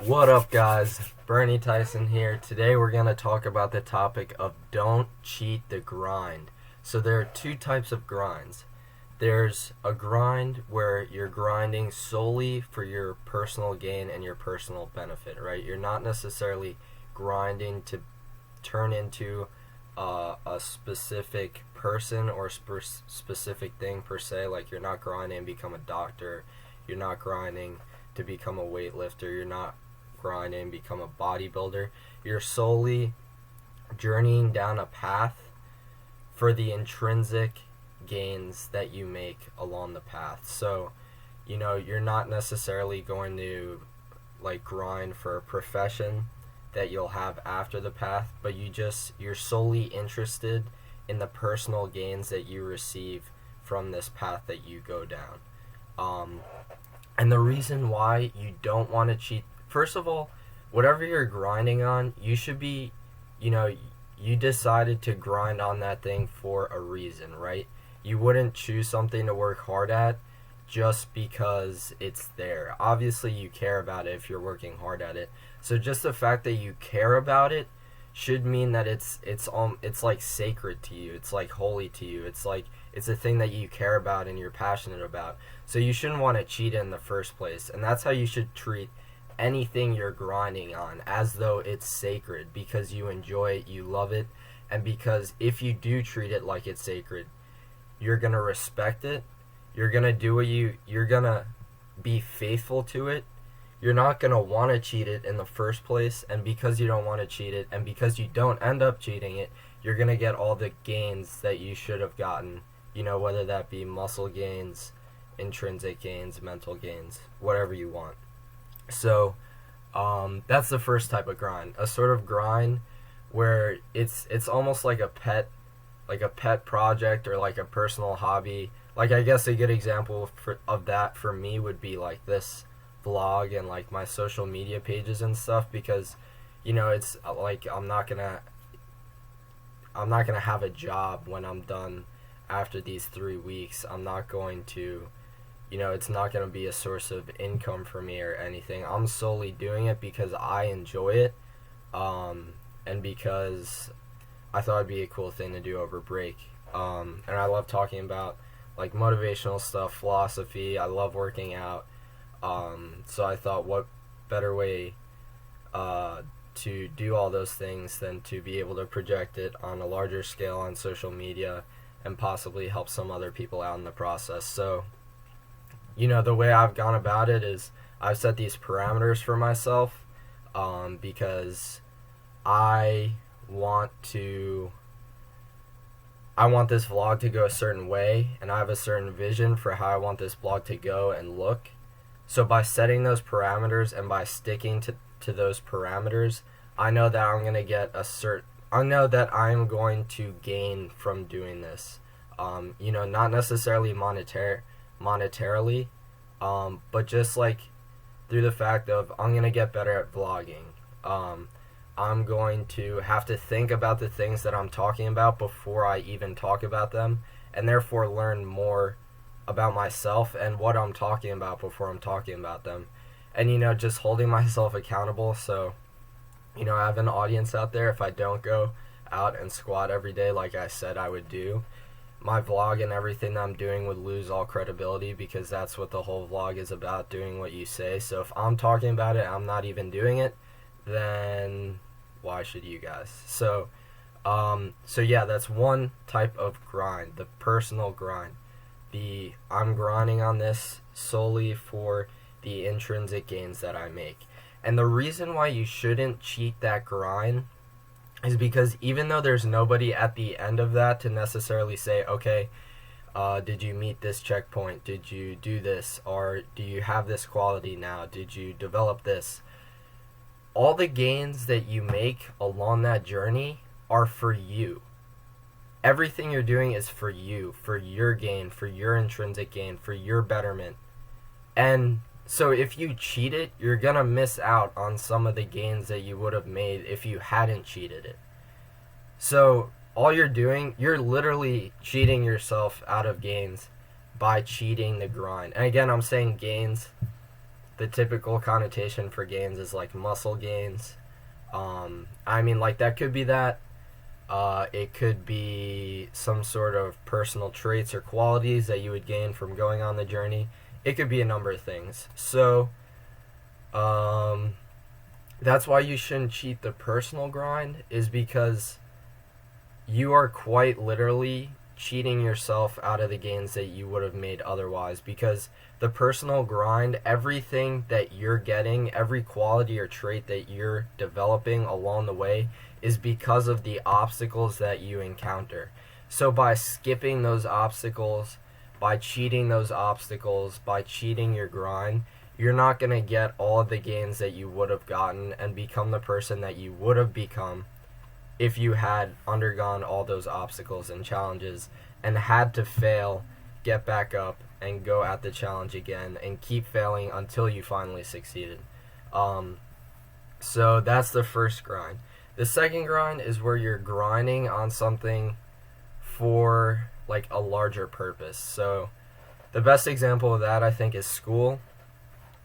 What up, guys? Bernie Tyson here. Today we're going to talk about the topic of don't cheat the grind. So there are two types of grinds. There's a grind where you're grinding solely for your personal gain and your personal benefit, right? You're not necessarily grinding to turn into a specific person or specific thing per se. Like, you're not grinding to become a doctor. You're not grinding to become a weightlifter. You're not grinding, become a bodybuilder. You're solely journeying down a path for the intrinsic gains that you make along the path. So, you're not necessarily going to grind for a profession that you'll have after the path, but you're solely interested in the personal gains that you receive from this path that you go down. And the reason why you don't want to cheat, first of all, whatever you're grinding on, you should be, you decided to grind on that thing for a reason, right? You wouldn't choose something to work hard at just because it's there. Obviously, you care about it if you're working hard at it. So just the fact that you care about it should mean that it's like sacred to you. It's like holy to you. It's a thing that you care about and you're passionate about. So you shouldn't want to cheat in the first place. And that's how you should treat anything you're grinding on, as though it's sacred, because you enjoy it, you love it, and because if you do treat it like it's sacred, you're going to respect it. You're going to do you're going to be faithful to it. You're not going to want to cheat it in the first place, and because you don't want to cheat it, and because you don't end up cheating it, you're going to get all the gains that you should have gotten, whether that be muscle gains, intrinsic gains, mental gains, whatever you want. So, that's the first type of grind, a sort of grind where it's almost like a pet project or like a personal hobby. Like, I guess a good example of that for me would be like this vlog and like my social media pages and stuff, because it's like I'm not gonna have a job when I'm done after these 3 weeks. I'm not going to, it's not going to be a source of income for me or anything. I'm solely doing it because I enjoy it, and because I thought it'd be a cool thing to do over break. And I love talking about like motivational stuff, philosophy. I love working out. So I thought, what better way to do all those things than to be able to project it on a larger scale on social media and possibly help some other people out in the process. So, the way I've gone about it is I've set these parameters for myself, because I want this vlog to go a certain way, and I have a certain vision for how I want this vlog to go and look. So by setting those parameters and by sticking to those parameters, I know that I'm going to get I know that I'm going to gain from doing this. Not necessarily monetarily, but just like through the fact of I'm going to get better at vlogging. I'm going to have to think about the things that I'm talking about before I even talk about them, and therefore learn more about myself and what I'm talking about before I'm talking about them. And just holding myself accountable. So I have an audience out there. If I don't go out and squat every day like I said I would do, my vlog and everything that I'm doing would lose all credibility, because that's what the whole vlog is about, doing what you say. So if I'm talking about it, I'm not even doing it, then why should you guys? So yeah, that's one type of grind, the personal grind. I'm grinding on this solely for the intrinsic gains that I make. And the reason why you shouldn't cheat that grind is because even though there's nobody at the end of that to necessarily say, okay, did you meet this checkpoint? Did you do this? Or do you have this quality now? Did you develop this? All the gains that you make along that journey are for you. Everything you're doing is for you, for your gain, for your intrinsic gain, for your betterment. And so if you cheat it, you're going to miss out on some of the gains that you would have made if you hadn't cheated it. So all you're doing, you're literally cheating yourself out of gains by cheating the grind. And again, I'm saying gains the typical connotation for gains is like muscle gains. I mean, like that could be that. It could be some sort of personal traits or qualities that you would gain from going on the journey. It could be a number of things. So, that's why you shouldn't cheat the personal grind, is because you are quite literally cheating yourself out of the gains that you would have made otherwise, because the personal grind, everything that you're getting, every quality or trait that you're developing along the way is because of the obstacles that you encounter. So by skipping those obstacles, by cheating those obstacles, by cheating your grind, you're not going to get all of the gains that you would have gotten and become the person that you would have become if you had undergone all those obstacles and challenges and had to fail, get back up, and go at the challenge again and keep failing until you finally succeeded. So that's the first grind. The second grind is where you're grinding on something for like a larger purpose. So the best example of that, I think, is school.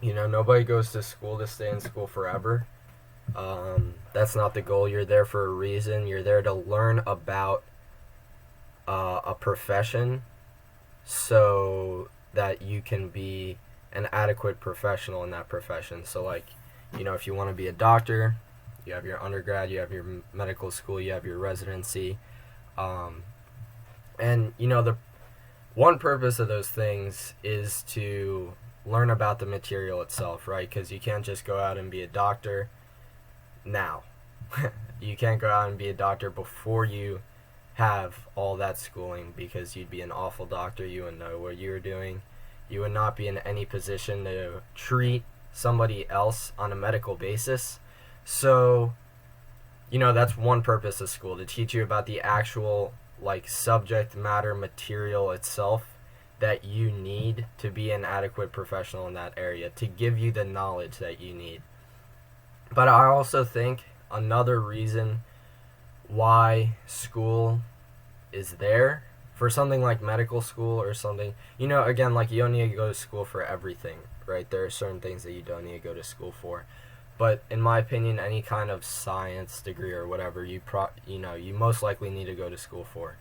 You know, nobody goes to school to stay in school forever. That's not the goal. You're there for a reason. You're there to learn about a profession so that you can be an adequate professional in that profession. So, like, you know, if you want to be a doctor, you have your undergrad, you have your medical school, you have your residency. And, you know, the one purpose of those things is to learn about the material itself, right? Because you can't just go out and be a doctor now. You can't go out and be a doctor before you have all that schooling, because you'd be an awful doctor. You wouldn't know what you were doing. You would not be in any position to treat somebody else on a medical basis. So, you know, that's one purpose of school, to teach you about the actual, like, subject matter material itself that you need to be an adequate professional in that area, to give you the knowledge that you need. But I also think another reason why school is there for something like medical school or something, you know, again, like, you don't need to go to school for everything, right? There are certain things that you don't need to go to school for. But in my opinion, any kind of science degree or whatever, you most likely need to go to school for.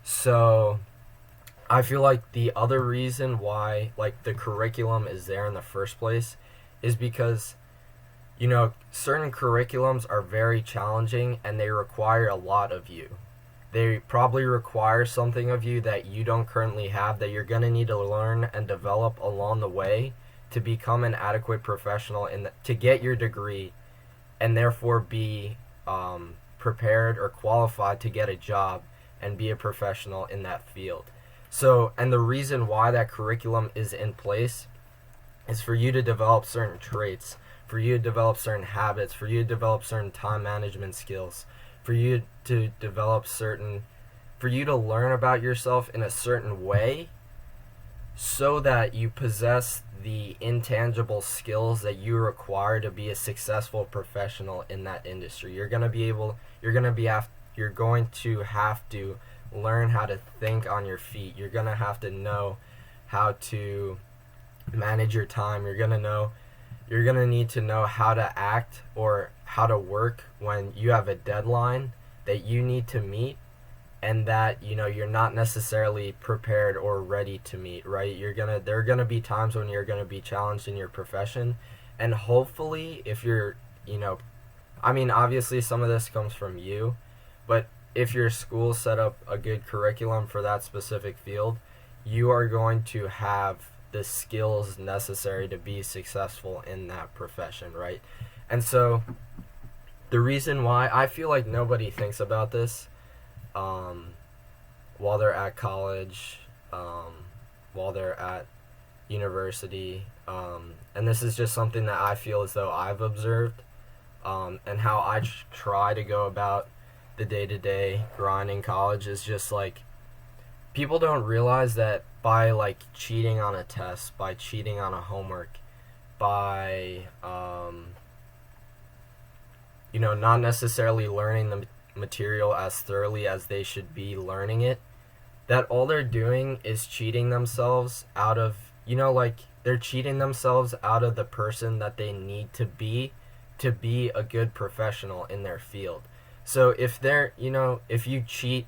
So I feel like the other reason why, like, the curriculum is there in the first place is because, you know, certain curriculums are very challenging and they require a lot of you. They probably require something of you that you don't currently have, that you're going to need to learn and develop along the way to become an adequate professional to get your degree, and therefore be prepared or qualified to get a job and be a professional in that field. So, and the reason why that curriculum is in place is for you to develop certain traits, for you to develop certain habits, for you to develop certain time management skills, for you to develop for you to learn about yourself in a certain way so that you possess the intangible skills that you require to be a successful professional in that industry. You're going to have to learn how to think on your feet. You're going to have to know how to manage your time. You're going to need to know how to act or how to work when you have a deadline that you need to meet and that, you know, you're not necessarily prepared or ready to meet, right? There are going to be times when you're going to be challenged in your profession, and hopefully if you're, you know, I mean, obviously some of this comes from you, but if your school set up a good curriculum for that specific field, you are going to have the skills necessary to be successful in that profession, right? And so the reason why I feel like nobody thinks about this while they're at college, while they're at university, and this is just something that I feel as though I've observed, and how I try to go about the day-to-day grind in college, is just like, people don't realize that by, like, cheating on a test, by cheating on a homework, by not necessarily learning the material as thoroughly as they should be learning it, that all they're doing is cheating themselves out of, like they're cheating themselves out of the person that they need to be a good professional in their field. So if they're, if you cheat,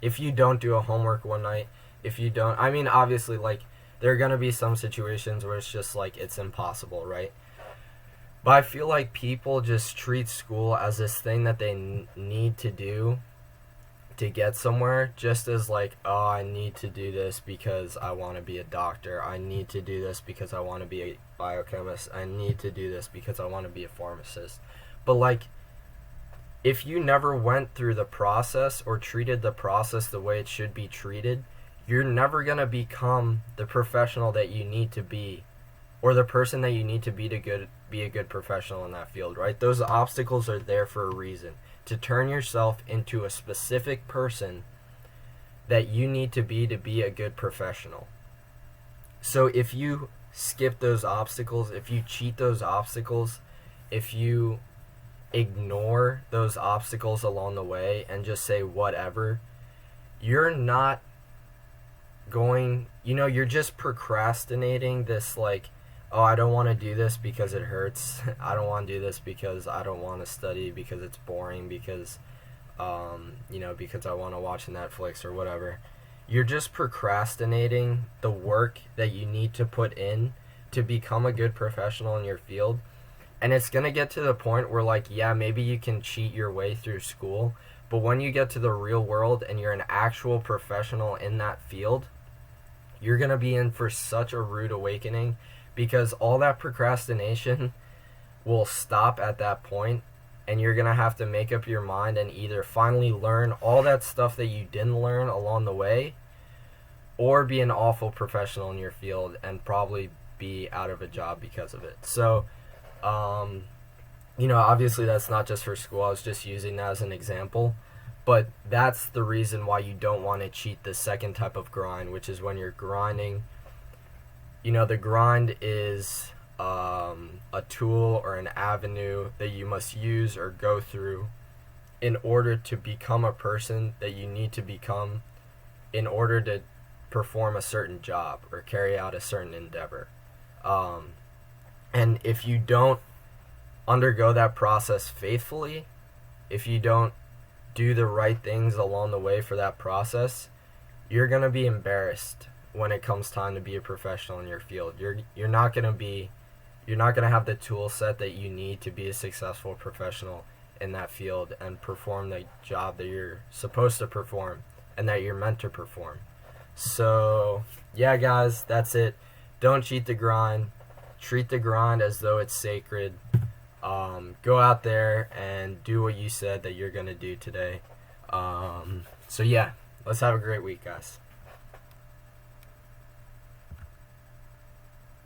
if you don't do a homework one night, if you don't, I mean, obviously, like, there are going to be some situations where it's just like it's impossible, right? But I feel like people just treat school as this thing that they need to do to get somewhere, just as like, oh, I need to do this because I want to be a doctor. I need to do this because I want to be a biochemist. I need to do this because I want to be a pharmacist. But like, if you never went through the process or treated the process the way it should be treated, you're never going to become the professional that you need to be, or the person that you need to be be a good professional in that field, right? Those obstacles are there for a reason, to turn yourself into a specific person that you need to be a good professional. So if you skip those obstacles, if you cheat those obstacles, if you ignore those obstacles along the way and just say whatever, you're not going, you're just procrastinating this, like, oh, I don't want to do this because it hurts. I don't want to do this because I don't want to study, because it's boring, because because I want to watch Netflix or whatever. You're just procrastinating the work that you need to put in to become a good professional in your field. And it's going to get to the point where, like, yeah, maybe you can cheat your way through school, but when you get to the real world and you're an actual professional in that field, you're going to be in for such a rude awakening, because all that procrastination will stop at that point, and you're going to have to make up your mind and either finally learn all that stuff that you didn't learn along the way, or be an awful professional in your field and probably be out of a job because of it. So, obviously that's not just for school. I was just using that as an example. But that's the reason why you don't want to cheat the second type of grind, which is when you're grinding. The grind is a tool or an avenue that you must use or go through in order to become a person that you need to become in order to perform a certain job or carry out a certain endeavor. And if you don't undergo that process faithfully, if you don't do the right things along the way for that process, you're going to be embarrassed when it comes time to be a professional in your field. You're not going to have the tool set that you need to be a successful professional in that field and perform the job that you're supposed to perform and that you're meant to perform. So, yeah, guys, that's it. Don't cheat the grind. Treat the grind as though it's sacred. Go out there and do what you said that you're going to do today. So, yeah, let's have a great week, guys.